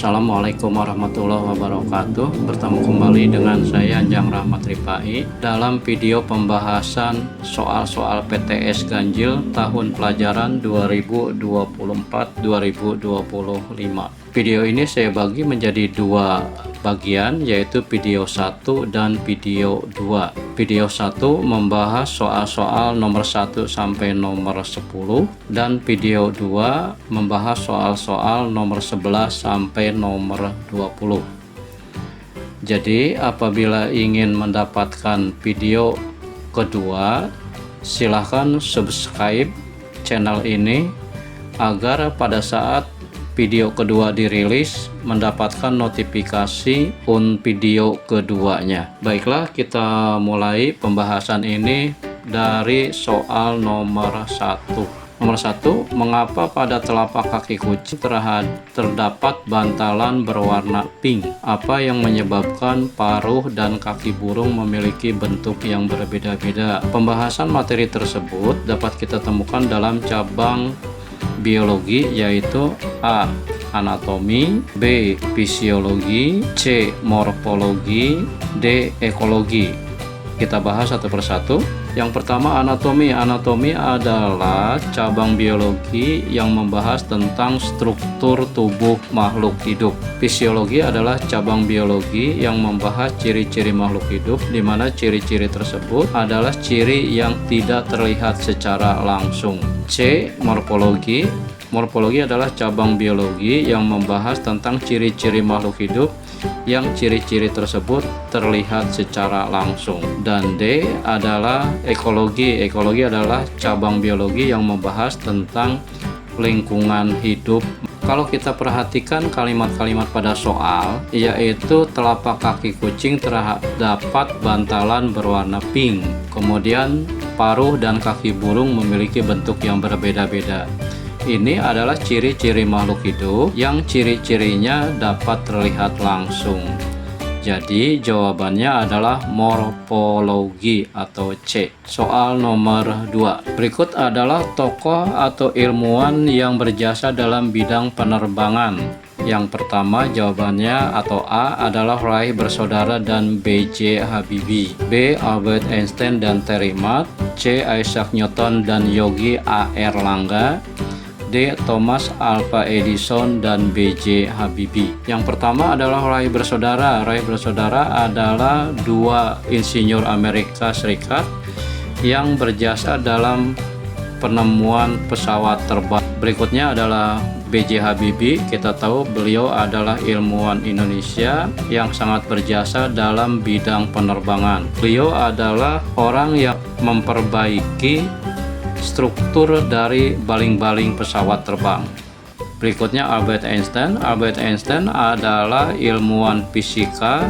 Assalamualaikum warahmatullahi wabarakatuh. Bertemu kembali dengan saya Anjang Rahmat Ripai dalam video pembahasan soal-soal PTS ganjil tahun pelajaran 2024-2025. Video ini saya bagi menjadi dua bagian, yaitu video 1 dan video 2. Video 1 membahas soal-soal nomor 1 sampai nomor 10 dan video 2 membahas soal-soal nomor 11 sampai nomor 20. Jadi apabila ingin mendapatkan video kedua, silahkan subscribe channel ini agar pada saat video kedua dirilis mendapatkan notifikasi video keduanya. Baiklah, kita mulai pembahasan ini dari soal nomor 1. Nomor 1, mengapa pada telapak kaki kucing terdapat bantalan berwarna pink? Apa yang menyebabkan paruh dan kaki burung memiliki bentuk yang berbeda-beda? Pembahasan materi tersebut dapat kita temukan dalam cabang biologi, yaitu A. Anatomi, B. Fisiologi, C. Morfologi, D. Ekologi. Kita bahas satu persatu. Yang pertama, anatomi. Anatomi adalah cabang biologi yang membahas tentang struktur tubuh makhluk hidup. Fisiologi adalah cabang biologi yang membahas ciri-ciri makhluk hidup, di mana ciri-ciri tersebut adalah ciri yang tidak terlihat secara langsung. C. Morfologi. Morfologi adalah cabang biologi yang membahas tentang ciri-ciri makhluk hidup yang ciri-ciri tersebut terlihat secara langsung. Dan D adalah ekologi. Ekologi adalah cabang biologi yang membahas tentang lingkungan hidup. Kalau kita perhatikan kalimat-kalimat pada soal, yaitu telapak kaki kucing terdapat bantalan berwarna pink. Kemudian paruh dan kaki burung memiliki bentuk yang berbeda-beda. Ini adalah ciri-ciri makhluk hidup yang ciri-cirinya dapat terlihat langsung. Jadi jawabannya adalah morfologi atau C. Soal nomor 2. Berikut adalah tokoh atau ilmuwan yang berjasa dalam bidang penerbangan. Yang pertama jawabannya atau A adalah Wright bersaudara dan B.J. Habibie, B. Albert Einstein dan Terry Mudd, C. Isaac Newton dan Yogi A. Erlangga, D. Thomas Alva Edison dan B.J. Habibie. Yang pertama adalah Wright bersaudara. Wright bersaudara adalah dua insinyur Amerika Serikat yang berjasa dalam penemuan pesawat terbang. Berikutnya adalah B.J. Habibie. Kita tahu beliau adalah ilmuwan Indonesia yang sangat berjasa dalam bidang penerbangan. Beliau adalah orang yang memperbaiki struktur dari baling-baling pesawat terbang. Berikutnya Albert Einstein. Albert Einstein adalah ilmuwan fisika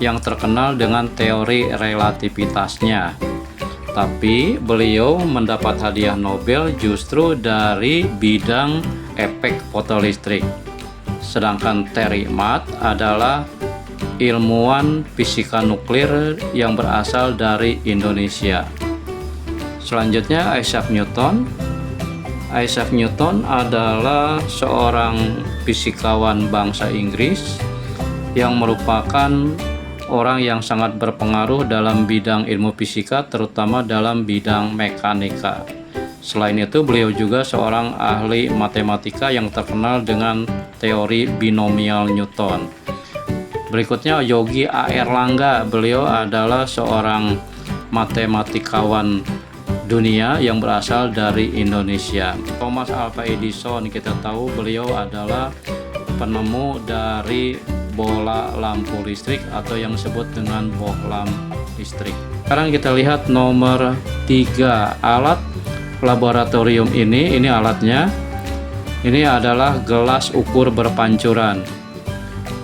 yang terkenal dengan teori relativitasnya. Tapi beliau mendapat hadiah Nobel justru dari bidang efek fotolistrik. Sedangkan Terry Mudd adalah ilmuwan fisika nuklir yang berasal dari Indonesia. Selanjutnya Isaac Newton. Isaac Newton adalah seorang fisikawan bangsa Inggris yang merupakan orang yang sangat berpengaruh dalam bidang ilmu fisika, terutama dalam bidang mekanika. Selain itu, beliau juga seorang ahli matematika yang terkenal dengan teori binomial Newton. Berikutnya Yogi A. Erlangga. Beliau adalah seorang matematikawan dunia yang berasal dari Indonesia. Thomas Alva Edison, kita tahu beliau adalah penemu dari bola lampu listrik atau yang disebut dengan bohlam listrik. Sekarang kita lihat nomor 3. Alat laboratorium ini alatnya. Ini adalah gelas ukur berpancuran.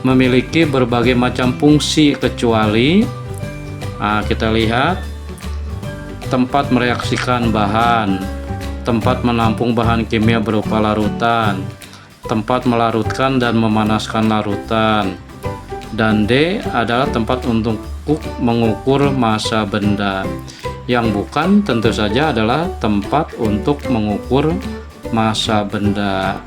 Memiliki berbagai macam fungsi kecuali kita lihat tempat mereaksikan bahan, tempat menampung bahan kimia berupa larutan, tempat melarutkan dan memanaskan larutan, dan D adalah tempat untuk mengukur massa benda. Yang bukan tentu saja adalah tempat untuk mengukur massa benda.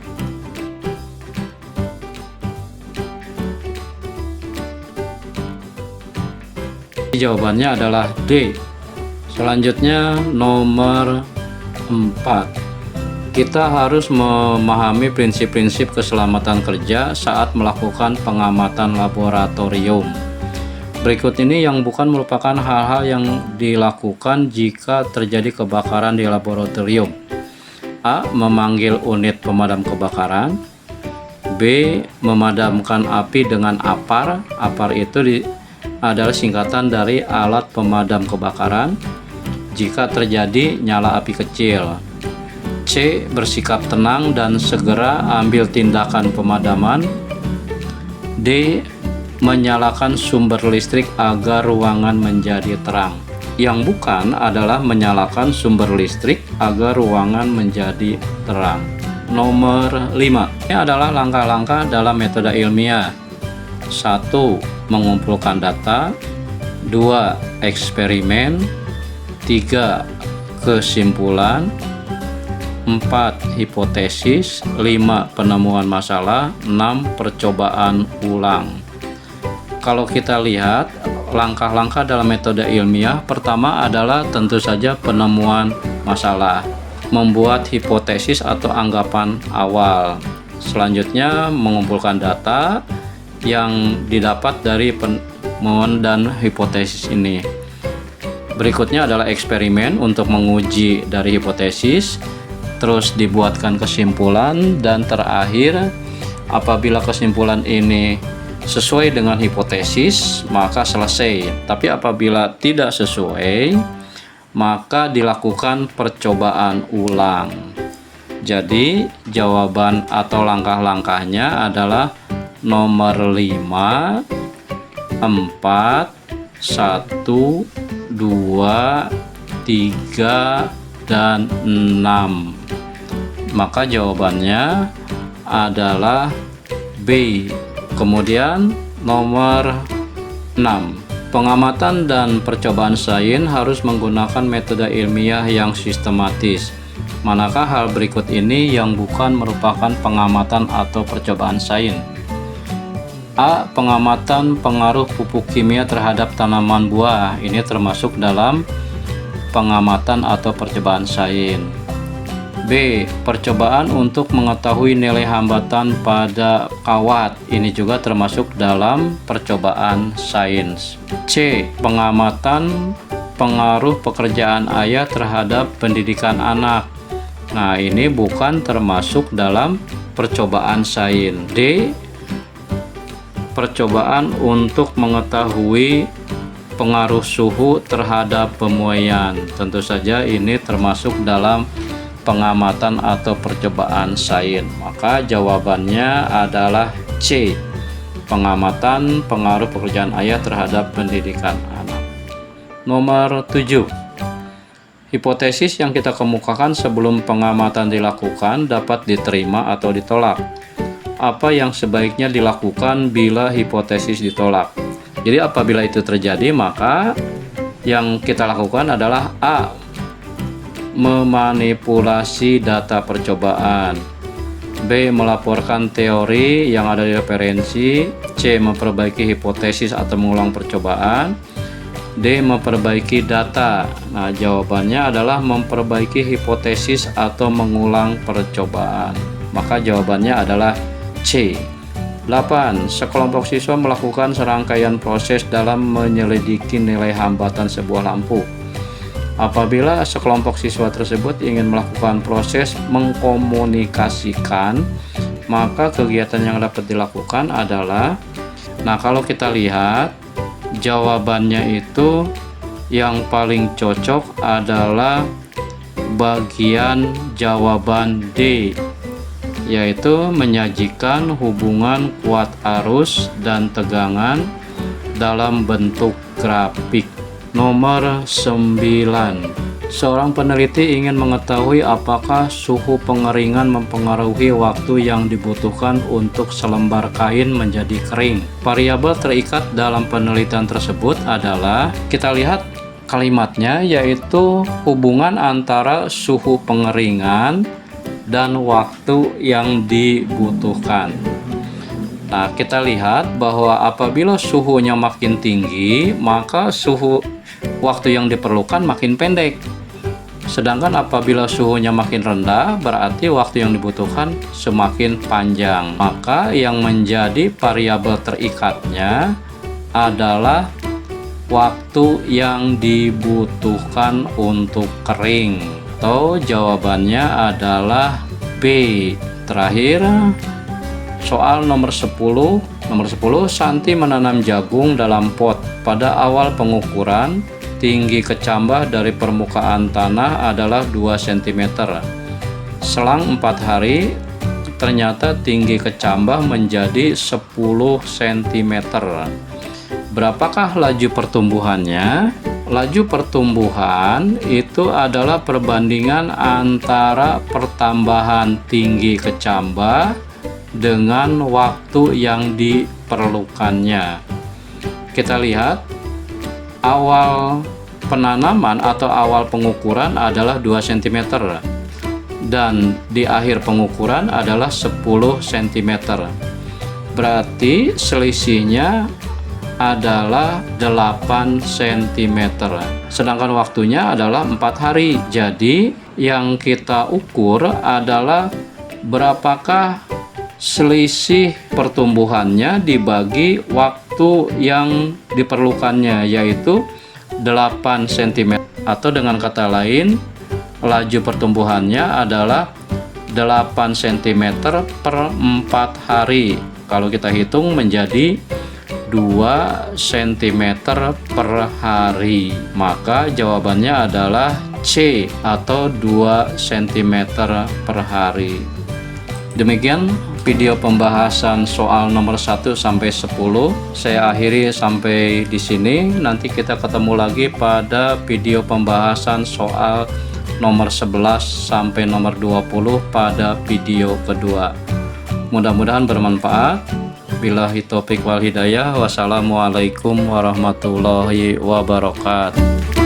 jawabannya adalah D. Selanjutnya nomor 4. Kita harus memahami prinsip-prinsip keselamatan kerja saat melakukan pengamatan laboratorium. Berikut ini yang bukan merupakan hal-hal yang dilakukan jika terjadi kebakaran di laboratorium. A. Memanggil unit pemadam kebakaran. B. Memadamkan api dengan APAR. APAR itu adalah singkatan dari alat pemadam kebakaran jika terjadi nyala api kecil. C. Bersikap tenang dan segera ambil tindakan pemadaman. D. Menyalakan sumber listrik agar ruangan menjadi terang. Yang bukan adalah menyalakan sumber listrik agar ruangan menjadi terang. Nomor 5. Ini adalah langkah-langkah dalam metode ilmiah. 1. Mengumpulkan data. 2. Eksperimen. 3. Kesimpulan. 4. Hipotesis. 5. Penemuan masalah. 6. Percobaan ulang. Kalau kita lihat langkah-langkah dalam metode ilmiah, pertama adalah tentu saja penemuan masalah, membuat hipotesis atau anggapan awal. Selanjutnya mengumpulkan data yang didapat dari penemuan dan hipotesis ini. Berikutnya adalah eksperimen untuk menguji dari hipotesis, terus dibuatkan kesimpulan, dan terakhir apabila kesimpulan ini sesuai dengan hipotesis maka selesai. Tapi apabila tidak sesuai maka dilakukan percobaan ulang. Jadi jawaban atau langkah-langkahnya adalah nomor 5, 4, 1, 2, 3, dan 6. Maka jawabannya adalah B. Kemudian nomor 6. Pengamatan dan percobaan sains harus menggunakan metode ilmiah yang sistematis. Manakah hal berikut ini yang bukan merupakan pengamatan atau percobaan sains? A. Pengamatan pengaruh pupuk kimia terhadap tanaman buah. Ini termasuk dalam pengamatan atau percobaan sains. B. Percobaan untuk mengetahui nilai hambatan pada kawat. Ini juga termasuk dalam percobaan sains. C. Pengamatan pengaruh pekerjaan ayah terhadap pendidikan anak. Nah, ini bukan termasuk dalam percobaan sains. D. Percobaan untuk mengetahui pengaruh suhu terhadap pemuaian. Tentu saja ini termasuk dalam pengamatan atau percobaan sains. Maka jawabannya adalah C. Pengamatan pengaruh pekerjaan ayah terhadap pendidikan anak. Nomor 7. Hipotesis yang kita kemukakan sebelum pengamatan dilakukan dapat diterima atau ditolak. Apa yang sebaiknya dilakukan bila hipotesis ditolak? Jadi apabila itu terjadi maka yang kita lakukan adalah A. Memanipulasi data percobaan. B. Melaporkan teori yang ada di referensi. C. Memperbaiki hipotesis atau mengulang percobaan. D. Memperbaiki data. Nah, jawabannya adalah memperbaiki hipotesis atau mengulang percobaan. Maka jawabannya adalah C. 8. Sekelompok siswa melakukan serangkaian proses dalam menyelidiki nilai hambatan sebuah lampu. Apabila sekelompok siswa tersebut ingin melakukan proses mengkomunikasikan, maka kegiatan yang dapat dilakukan adalah, nah kalau kita lihat jawabannya itu yang paling cocok adalah bagian jawaban D, yaitu menyajikan hubungan kuat arus dan tegangan dalam bentuk grafik. Nomor 9. Seorang peneliti ingin mengetahui apakah suhu pengeringan mempengaruhi waktu yang dibutuhkan untuk selembar kain menjadi kering. Variabel terikat dalam penelitian tersebut adalah, kita lihat kalimatnya, yaitu hubungan antara suhu pengeringan dan waktu yang dibutuhkan. Nah, kita lihat bahwa apabila suhunya makin tinggi, maka waktu yang diperlukan makin pendek. Sedangkan apabila suhunya makin rendah, berarti waktu yang dibutuhkan semakin panjang. Maka yang menjadi variabel terikatnya adalah waktu yang dibutuhkan untuk kering. Atau jawabannya adalah B. Terakhir, soal nomor 10. Nomor 10, Santi menanam jagung dalam pot. Pada awal pengukuran, tinggi kecambah dari permukaan tanah adalah 2 cm. Selang 4 hari, ternyata tinggi kecambah menjadi 10 cm. Berapakah laju pertumbuhannya? Laju pertumbuhan itu adalah perbandingan antara pertambahan tinggi kecambah dengan waktu yang diperlukannya. Kita lihat, awal penanaman atau awal pengukuran adalah 2 cm dan di akhir pengukuran adalah 10 cm. Berarti selisihnya adalah 8 cm. Sedangkan waktunya adalah 4 hari. Jadi yang kita ukur adalah berapakah selisih pertumbuhannya dibagi waktu yang diperlukannya, yaitu 8 cm. Atau dengan kata lain, laju pertumbuhannya adalah 8 cm per 4 hari. Kalau kita hitung menjadi 2 cm per hari, maka jawabannya adalah C atau 2 cm per hari. Demikian video pembahasan soal nomor 1 sampai 10. Saya akhiri sampai di sini. Nanti kita ketemu lagi pada video pembahasan soal nomor 11 sampai nomor 20 pada video kedua. Mudah-mudahan bermanfaat. Billahi taufiq wal hidayah. Wassalamualaikum warahmatullahi wabarakatuh.